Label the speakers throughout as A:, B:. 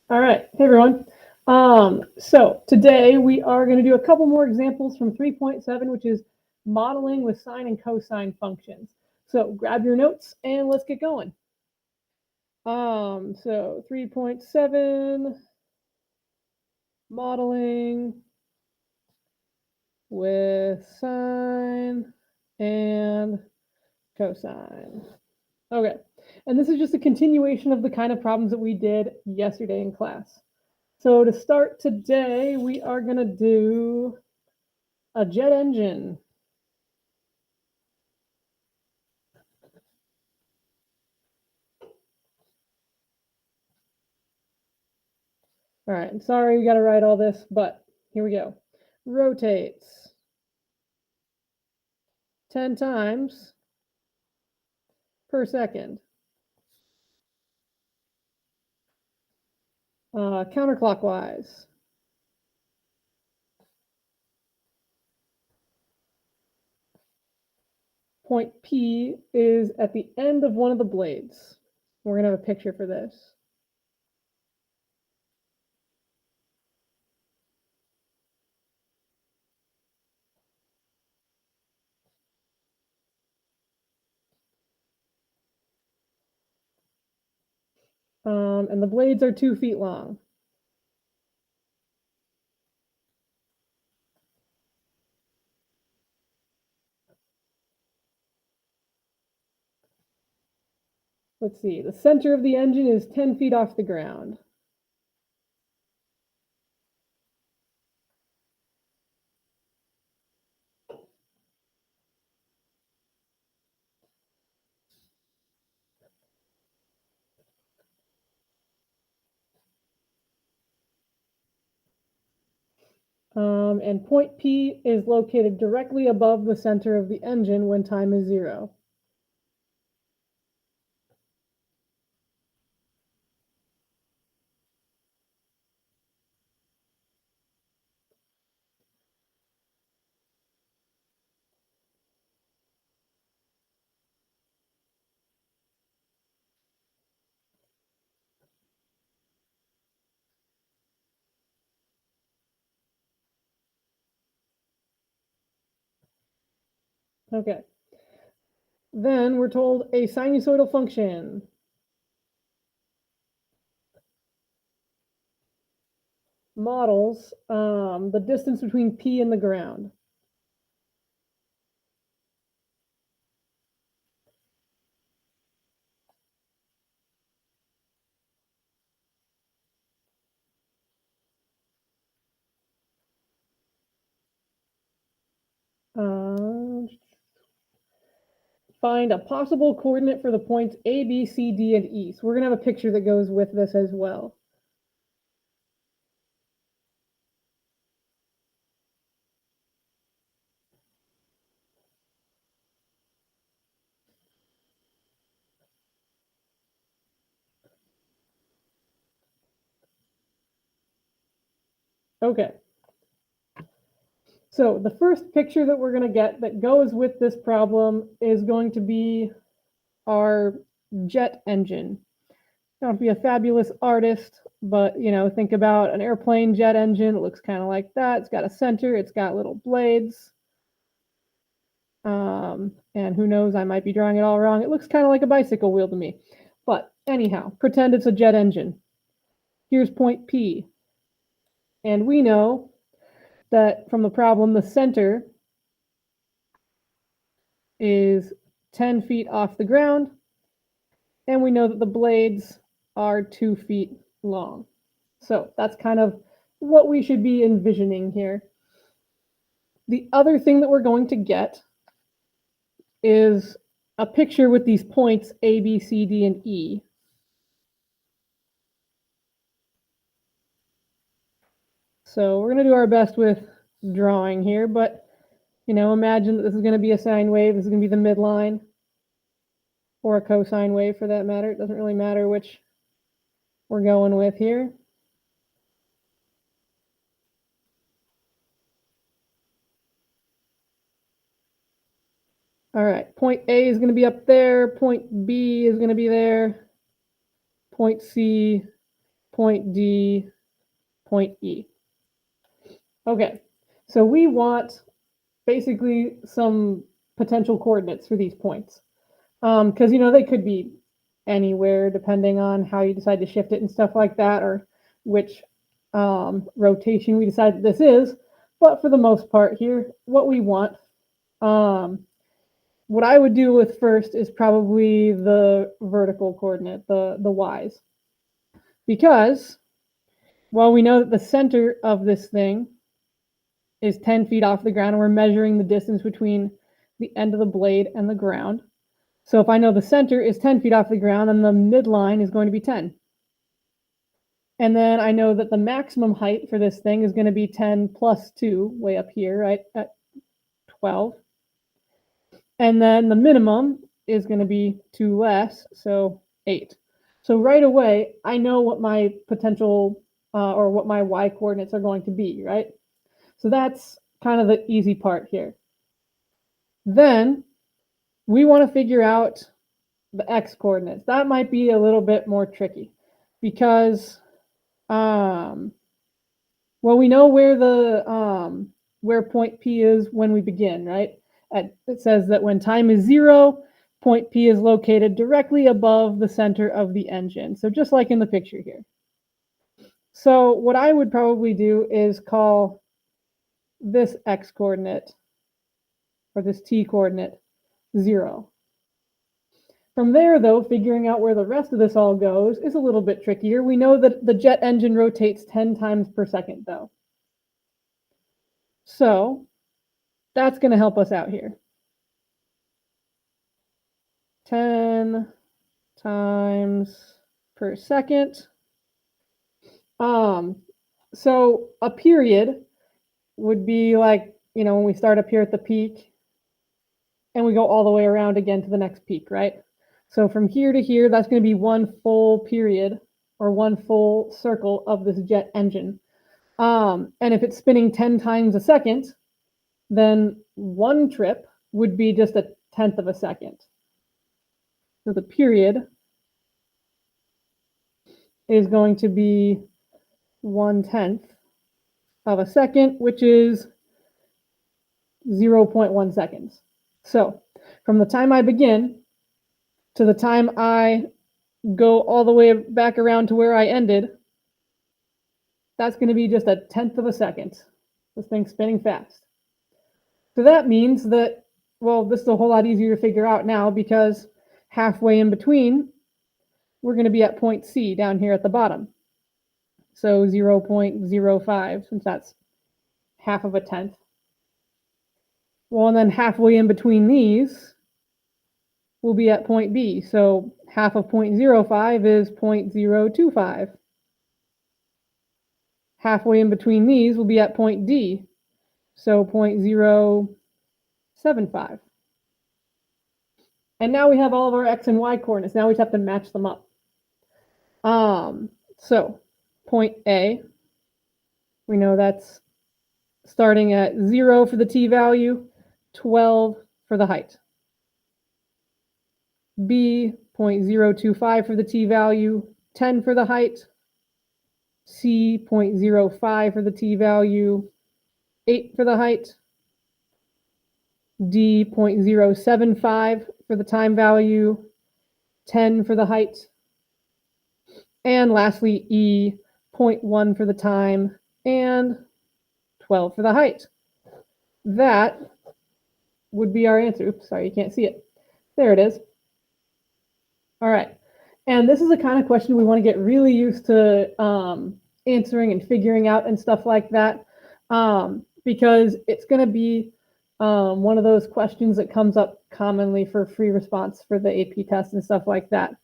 A: All right. Hey, everyone. So today we are going to do a couple more examples from 3.7, which is modeling with sine and cosine functions. So grab your notes and let's get going. So 3.7, modeling with sine and cosine. Okay. And this is just a continuation of the kind of problems that we did yesterday in class. So to start today, we are going to do a jet engine. All right, I'm sorry we got to write all this, but here we go. Rotates 10 times per second. Counterclockwise. Point P is at the end of one of the blades. We're going to have a picture for this. And the blades are 2 feet long. Let's see, the center of the engine is 10 feet off the ground. And point P is located directly above the center of the engine when time is 0. Okay. Then we're told a sinusoidal function models the distance between P and the ground. Find a possible coordinate for the points A, B, C, D, and E. So we're going to have a picture that goes with this as well. Okay. So the first picture that we're going to get that goes with this problem is going to be our jet engine. Don't be a fabulous artist, but think about an airplane jet engine. It looks kind of like that. It's got a center. It's got little blades. And who knows, I might be drawing it all wrong. It looks kind of like a bicycle wheel to me. But anyhow, pretend it's a jet engine. Here's point P. And we know that from the problem, the center is 10 feet off the ground. And we know that the blades are 2 feet long. So that's kind of what we should be envisioning here. The other thing that we're going to get is a picture with these points A, B, C, D, and E. So we're going to do our best with drawing here, but imagine that this is going to be a sine wave. This is going to be the midline, or a cosine wave for that matter. It doesn't really matter which we're going with here. All right, point A is going to be up there. Point B is going to be there. Point C, point D, point E. Okay, so we want basically some potential coordinates for these points. Because, they could be anywhere depending on how you decide to shift it and stuff like that, or which rotation we decide that this is. But for the most part here, what we want, what I would do with first is probably the vertical coordinate, the y's. Because, well, we know that the center of this thing is 10 feet off the ground, and we're measuring the distance between the end of the blade and the ground. So if I know the center is 10 feet off the ground, then the midline is going to be 10. And then I know that the maximum height for this thing is going to be 10 plus 2, way up here, right, at 12. And then the minimum is going to be 2 less, so 8. So right away, I know what my potential or what my y coordinates are going to be, right? So that's kind of the easy part here. Then we want to figure out the x coordinates. That might be a little bit more tricky because, well, we know where the where point P is when we begin, right? It says that when time is 0, point P is located directly above the center of the engine. So just like in the picture here. So what I would probably do is call this x coordinate or this t coordinate 0. From there, though, figuring out where the rest of this all goes is a little bit trickier. We know that the jet engine rotates 10 times per second, though. So that's going to help us out here. 10 times per second. So a period would be like, when we start up here at the peak and we go all the way around again to the next peak, right? So from here to here, that's going to be one full period or one full circle of this jet engine. And if it's spinning 10 times a second, then one trip would be just 1/10 of a second. So the period is going to be 1/10 of a second, which is 0.1 seconds. So from the time I begin to the time I go all the way back around to where I ended, that's going to be just 1/10 of a second. This thing's spinning fast. So that means that, well, this is a whole lot easier to figure out now because halfway in between, we're going to be at point C down here at the bottom. So 0.05, since that's half of 1/10. Well, and then halfway in between these, we'll be at point B. So half of 0.05 is 0.025. Halfway in between these, we'll be at point D. So 0.075. And now we have all of our x and y coordinates. Now we just have to match them up. So point A, we know that's starting at 0 for the t value, 12 for the height. B, 0.025 for the t value, 10 for the height. C, 0.05 for the t value, 8 for the height. D, 0.075 for the time value, 10 for the height. And lastly, E, 0.1 for the time, and 12 for the height. That would be our answer. Oops, sorry, you can't see it. There it is. All right. And this is the kind of question we want to get really used to answering and figuring out and stuff like that, because it's going to be one of those questions that comes up commonly for free response for the AP test and stuff like that.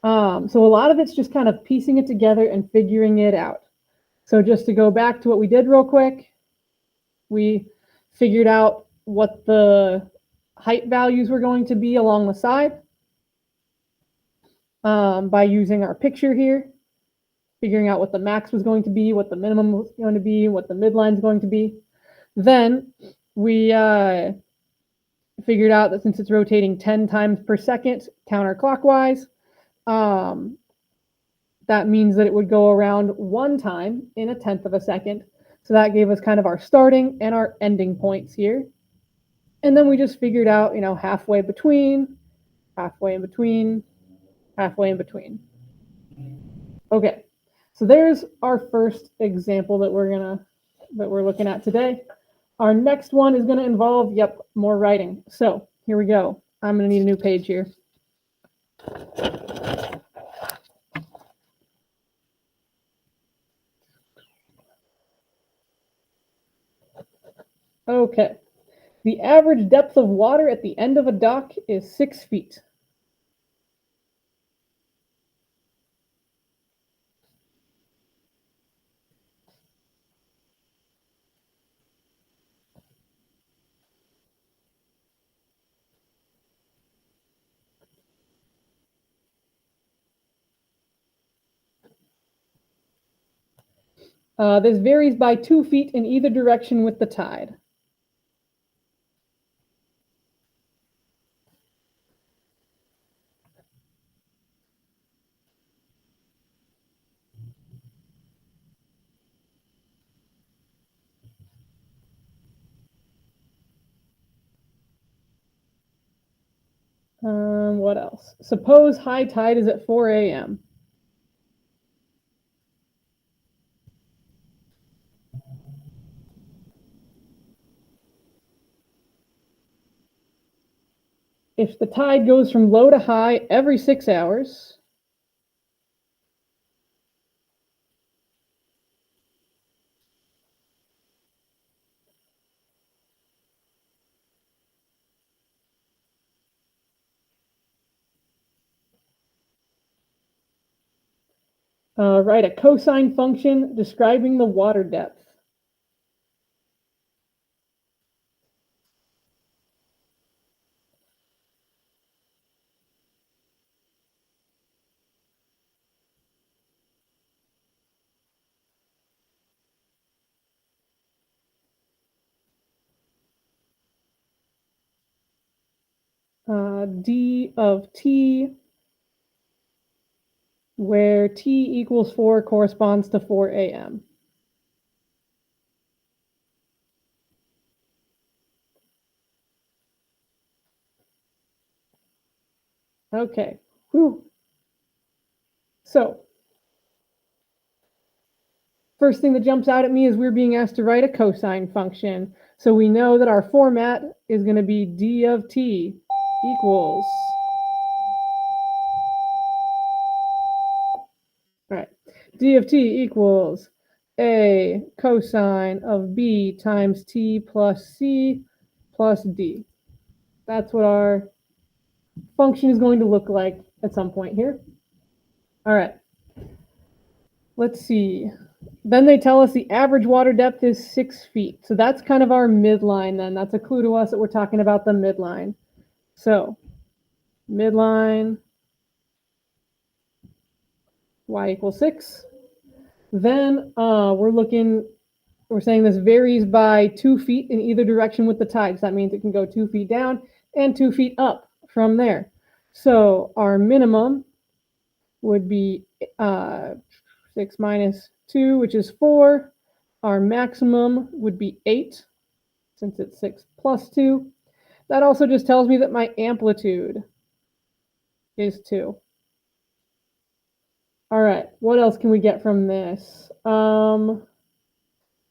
A: So a lot of it's just kind of piecing it together and figuring it out. So just to go back to what we did real quick, we figured out what the height values were going to be along the side by using our picture here, figuring out what the max was going to be, what the minimum was going to be, what the midline is going to be. Then we figured out that since it's rotating 10 times per second counterclockwise, that that means that it would go around 1 time in 1/10 of a second. So that gave us kind of our starting and our ending points here. And then we just figured out, halfway between, halfway in between, halfway in between. Okay, so there's our first example that we're looking at today. Our next one is going to involve, more writing. So here we go. I'm going to need a new page here. Okay, the average depth of water at the end of a dock is 6 feet. This varies by 2 feet in either direction with the tide. What else? Suppose high tide is at 4 a.m. If the tide goes from low to high every 6 hours, write a cosine function describing the water depth. D of t, where t equals 4 corresponds to 4 a.m. Okay. Whew. So, first thing that jumps out at me is we're being asked to write a cosine function. So we know that our format is going to be d of t equals. All right. D of t equals a cosine of b times t plus c plus d. That's what our function is going to look like at some point here. All right. Let's see. Then they tell us the average water depth is 6 feet. So that's kind of our midline then. That's a clue to us that we're talking about the midline. So midline, y equals 6. Then we're saying this varies by 2 feet in either direction with the tide. So that means it can go 2 feet down and 2 feet up from there. So our minimum would be 6 minus 2, which is 4. Our maximum would be 8, since it's 6 plus 2. That also just tells me that my amplitude is 2. All right, what else can we get from this?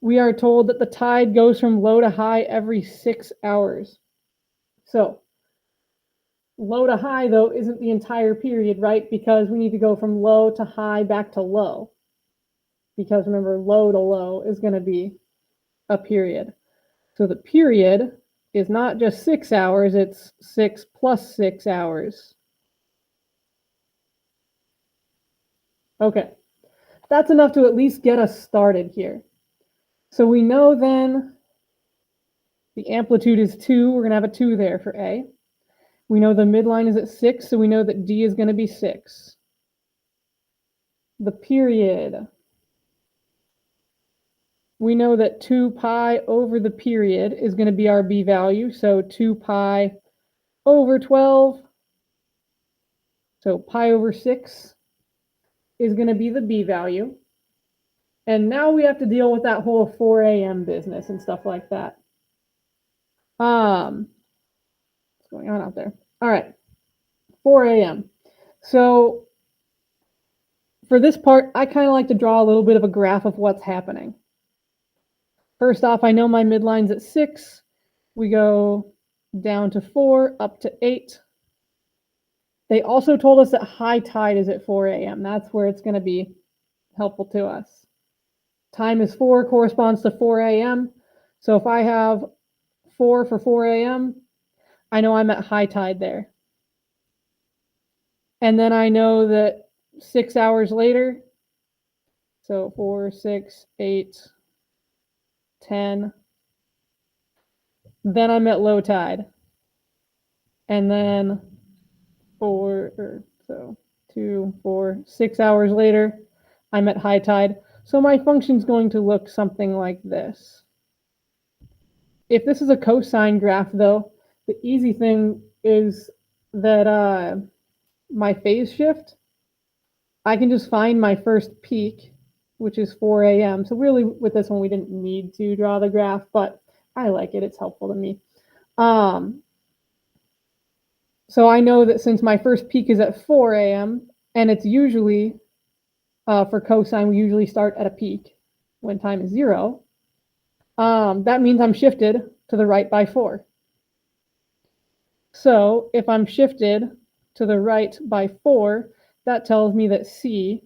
A: We are told that the tide goes from low to high every 6 hours. So low to high, though, isn't the entire period, right? Because we need to go from low to high back to low. Because remember, low to low is going to be a period. So the period is not just 6 hours, it's 6 plus 6 hours. Okay, that's enough to at least get us started here. So we know then the amplitude is 2. We're going to have a 2 there for A. We know the midline is at 6, so we know that D is going to be 6. The period. We know that 2 pi over the period is going to be our B value, so 2 pi over 12, so pi over 6. is going to be the B value. And now we have to deal with that whole 4 a.m. business and stuff like that. What's going on out there? All right, 4 a.m. So for this part, I kind of like to draw a little bit of a graph of what's happening. First off, I know my midline's at 6. We go down to 4, up to 8. They also told us that high tide is at 4 a.m. That's where it's going to be helpful to us. Time is 4 corresponds to 4 a.m. So if I have 4 for 4 a.m., I know I'm at high tide there. And then I know that 6 hours later, so 4, 6, 8, 10, then I'm at low tide. And then 2, 4, 6 hours later, I'm at high tide. So my function's going to look something like this. If this is a cosine graph, though, the easy thing is that my phase shift, I can just find my first peak, which is 4 a.m. So really with this one, we didn't need to draw the graph, but I like it. It's helpful to me. So I know that since my first peak is at 4 a.m., and it's usually, for cosine, we usually start at a peak when time is 0. That means I'm shifted to the right by 4. So if I'm shifted to the right by 4, that tells me that C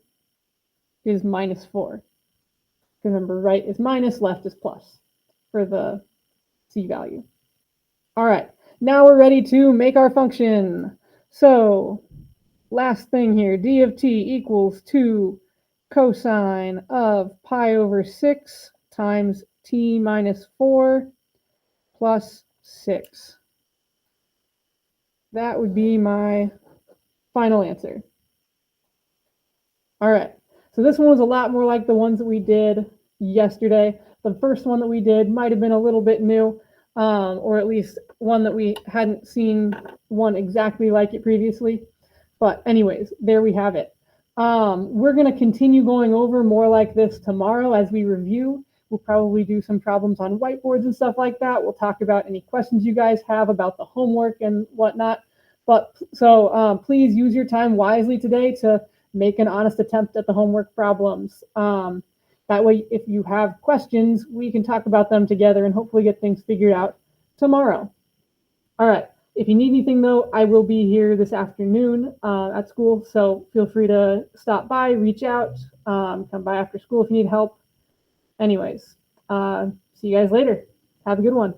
A: is minus 4. Remember, right is minus, left is plus for the C value. All right, now we're ready to make our function. So last thing here, d of t equals 2 cosine of pi over 6 times t minus 4 plus 6. That would be my final answer. All right, so this one was a lot more like the ones that we did yesterday. The first one that we did might have been a little bit new, or at least one that we hadn't seen one exactly like it previously. But anyways, there we have it. We're going to continue going over more like this tomorrow as we review. We'll probably do some problems on whiteboards and stuff like that. We'll talk about any questions you guys have about the homework and whatnot. But so please use your time wisely today to make an honest attempt at the homework problems. That way, if you have questions, we can talk about them together and hopefully get things figured out tomorrow. All right. If you need anything, though, I will be here this afternoon at school, so feel free to stop by, reach out, come by after school if you need help. Anyways, see you guys later. Have a good one.